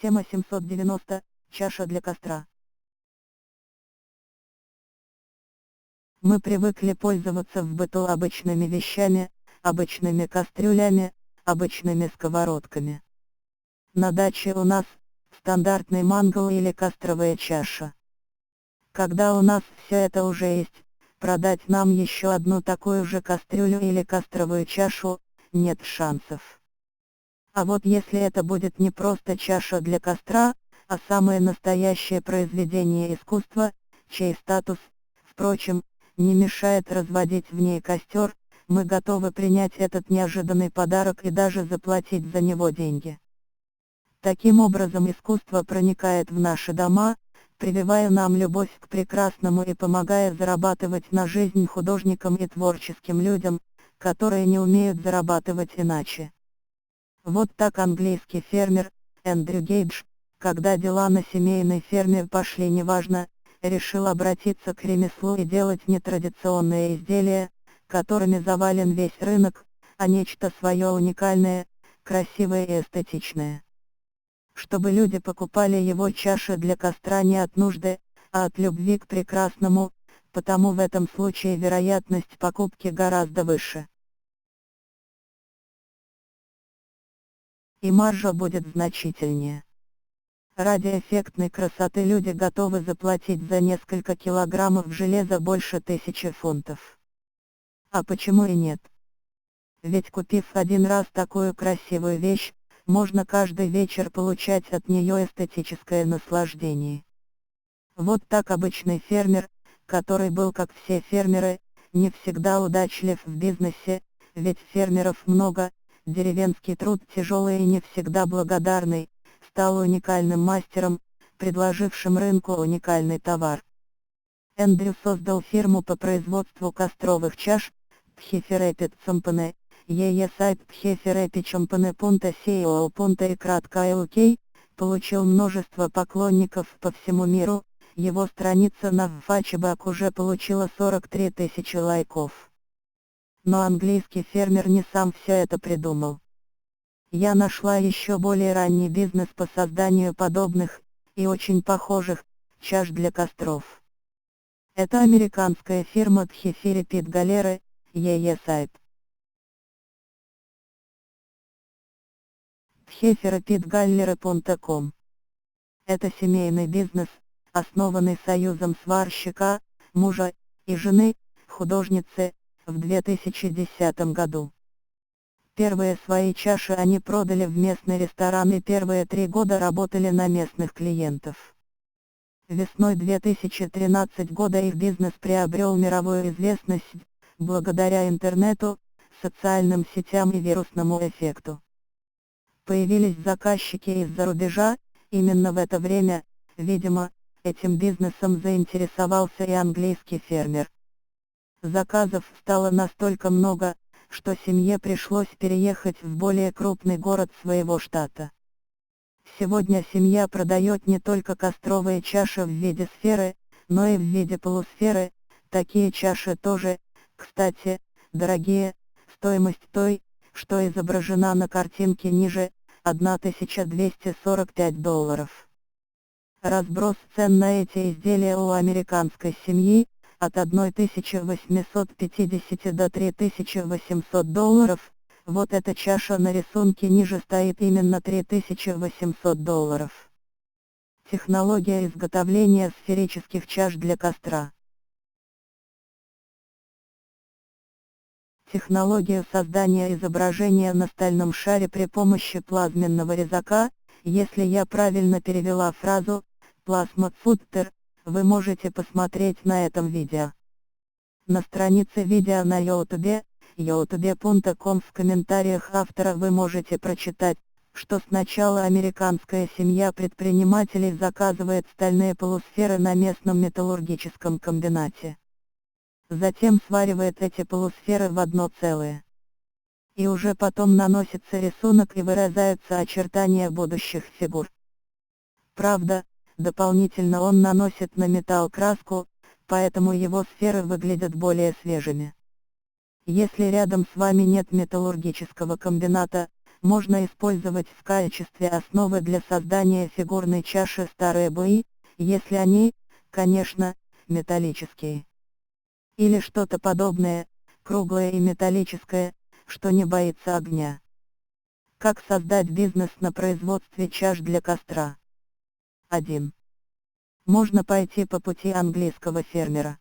Тема 790. Чаша для костра. Мы привыкли пользоваться в быту обычными вещами, обычными кастрюлями, обычными сковородками. На даче у нас стандартный мангал или костровая чаша. Когда у нас все это уже есть, продать нам еще одну такую же кастрюлю или костровую чашу нет шансов. А вот если это будет не просто чаша для костра, а самое настоящее произведение искусства, чей статус, впрочем, не мешает разводить в ней костер, мы готовы принять этот неожиданный подарок и даже заплатить за него деньги. Таким образом искусство проникает в наши дома, прививая нам любовь к прекрасному и помогая зарабатывать на жизнь художникам и творческим людям, которые не умеют зарабатывать иначе. Вот так английский фермер, Эндрю Гейдж, когда дела на семейной ферме пошли неважно, решил обратиться к ремеслу и делать нетрадиционные изделия, которыми завален весь рынок, а нечто свое уникальное, красивое и эстетичное. Чтобы люди покупали его чаши для костра не от нужды, а от любви к прекрасному, потому в этом случае вероятность покупки гораздо выше. И маржа будет значительнее. Ради эффектной красоты люди готовы заплатить за несколько килограммов железа больше 1000 фунтов. А почему и нет? Ведь купив один раз такую красивую вещь, можно каждый вечер получать от нее эстетическое наслаждение. Вот так обычный фермер, который был как все фермеры, не всегда удачлив в бизнесе, ведь фермеров много, деревенский труд тяжелый и не всегда благодарный, стал уникальным мастером, предложившим рынку уникальный товар. Эндрю создал фирму по производству костровых чаш, Tхеферепи Цомпане, ее сайт tхеферепичомпане.co.и кратко UK, получил множество поклонников по всему миру, его страница на Фачебак уже получила 43 тысячи лайков. Но английский фермер не сам все это придумал. Я нашла еще более ранний бизнес по созданию подобных, и очень похожих, чаш для костров. Это американская фирма Tхефери Пит Галеры, ее сайт. tхеферепитгаллеры.com. Это семейный бизнес, основанный союзом сварщика, мужа и жены, художницы, в 2010 году. Первые свои чаши они продали в местный ресторан и первые 3 года работали на местных клиентов. Весной 2013 года их бизнес приобрел мировую известность, благодаря интернету, социальным сетям и вирусному эффекту. Появились заказчики из-за рубежа, именно в это время, видимо, этим бизнесом заинтересовался и английский фермер. Заказов стало настолько много, что семье пришлось переехать в более крупный город своего штата. Сегодня семья продает не только костровые чаши в виде сферы, но и в виде полусферы, такие чаши тоже, кстати, дорогие, стоимость той, что изображена на картинке ниже, $1245. Разброс цен на эти изделия у американской семьи, от $1850 до $3800, вот эта чаша на рисунке ниже стоит именно $3800. Технология изготовления сферических чаш для костра. Технологию создания изображения на стальном шаре при помощи плазменного резака, если я правильно перевела фразу «Plasma Cutter», вы можете посмотреть на этом видео. На странице видео на YouTube, youtube.com, в комментариях автора вы можете прочитать, что сначала американская семья предпринимателей заказывает стальные полусферы на местном металлургическом комбинате. Затем сваривает эти полусферы в одно целое. И уже потом наносится рисунок и вырезаются очертания будущих фигур. Правда, дополнительно он наносит на металл краску, поэтому его сферы выглядят более свежими. Если рядом с вами нет металлургического комбината, можно использовать в качестве основы для создания фигурной чаши старые буи, если они, конечно, металлические. Или что-то подобное, круглое и металлическое, что не боится огня. Как создать бизнес на производстве чаш для костра? 1. Можно пойти по пути английского фермера.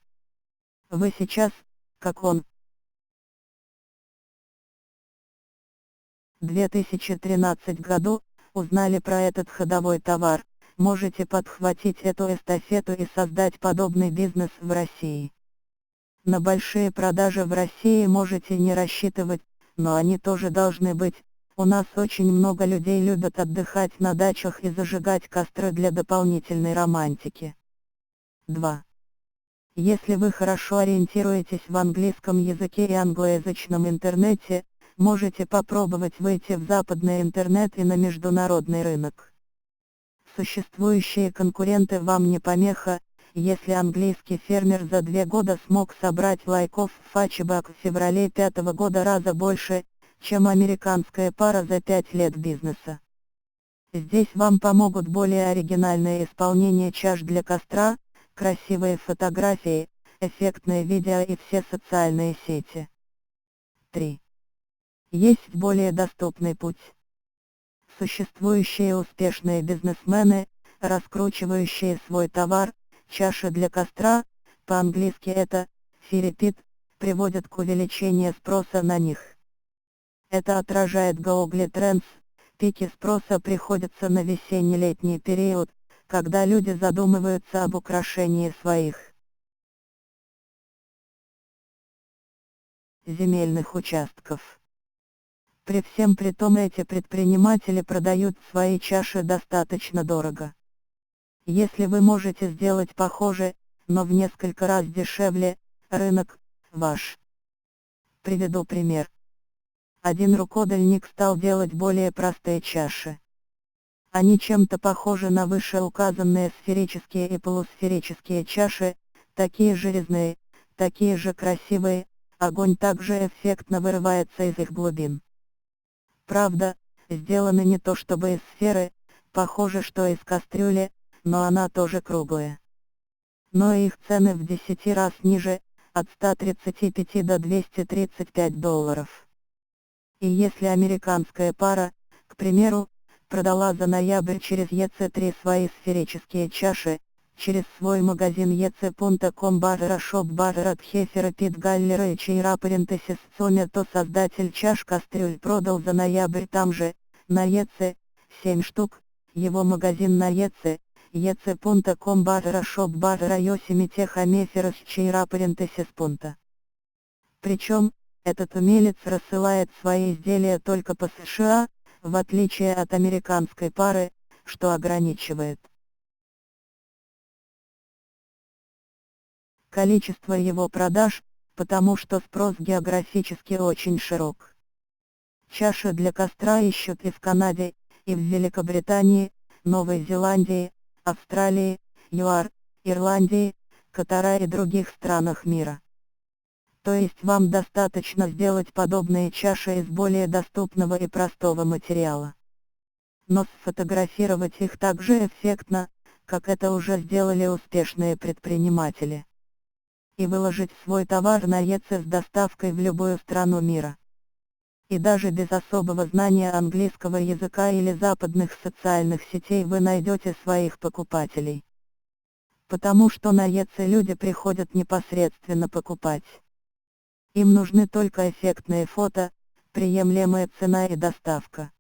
Вы сейчас, как он, 2013 году, узнали про этот ходовой товар, можете подхватить эту эстафету и создать подобный бизнес в России. На большие продажи в России можете не рассчитывать, но они тоже должны быть. У нас очень много людей любят отдыхать на дачах и зажигать костры для дополнительной романтики. 2. Если вы хорошо ориентируетесь в английском языке и англоязычном интернете, можете попробовать выйти в западный интернет и на международный рынок. Существующие конкуренты вам не помеха. Если английский фермер за 2 года смог собрать лайков в Фачебак в феврале 5 года раза больше, чем американская пара за 5 лет бизнеса. Здесь вам помогут более оригинальное исполнение чаш для костра, красивые фотографии, эффектное видео и все социальные сети. 3. Есть более доступный путь. Существующие успешные бизнесмены, раскручивающие свой товар, чаши для костра, по-английски это «фирипит», приводят к увеличению спроса на них. Это отражает Google Trends, пики спроса приходятся на весенне-летний период, когда люди задумываются об украшении своих земельных участков. При всем при том эти предприниматели продают свои чаши достаточно дорого. Если вы можете сделать похоже, но в несколько раз дешевле, рынок ваш. Приведу пример. Один рукодельник стал делать более простые чаши. Они чем-то похожи на вышеуказанные сферические и полусферические чаши, такие же резные, такие же красивые, огонь также эффектно вырывается из их глубин. Правда, сделаны не то чтобы из сферы, похоже, что из кастрюли, но она тоже круглая. Но их цены в 10 раз ниже, от 135 до $235. И если американская пара, к примеру, продала за ноябрь через EC3 свои сферические чаши, через свой магазин ec.com /shop /Хефера Пит Галлера и Чейра парентесис Соня, то создатель чаш кастрюль продал за ноябрь там же, на EC, 7 штук, его магазин на EC, ec.com /shop /Йосеми Техамеферас Чейра парентесис Пунта. Причем, этот умелец рассылает свои изделия только по США, в отличие от американской пары, что ограничивает количество его продаж, потому что спрос географически очень широк. Чаши для костра ищут и в Канаде, и в Великобритании, Новой Зеландии, Австралии, ЮАР, Ирландии, Катара и других странах мира. То есть вам достаточно сделать подобные чаши из более доступного и простого материала. Но сфотографировать их так же эффектно, как это уже сделали успешные предприниматели. И выложить свой товар на EC с доставкой в любую страну мира. И даже без особого знания английского языка или западных социальных сетей вы найдете своих покупателей. Потому что на EC люди приходят непосредственно покупать. Им нужны только эффектные фото, приемлемая цена и доставка.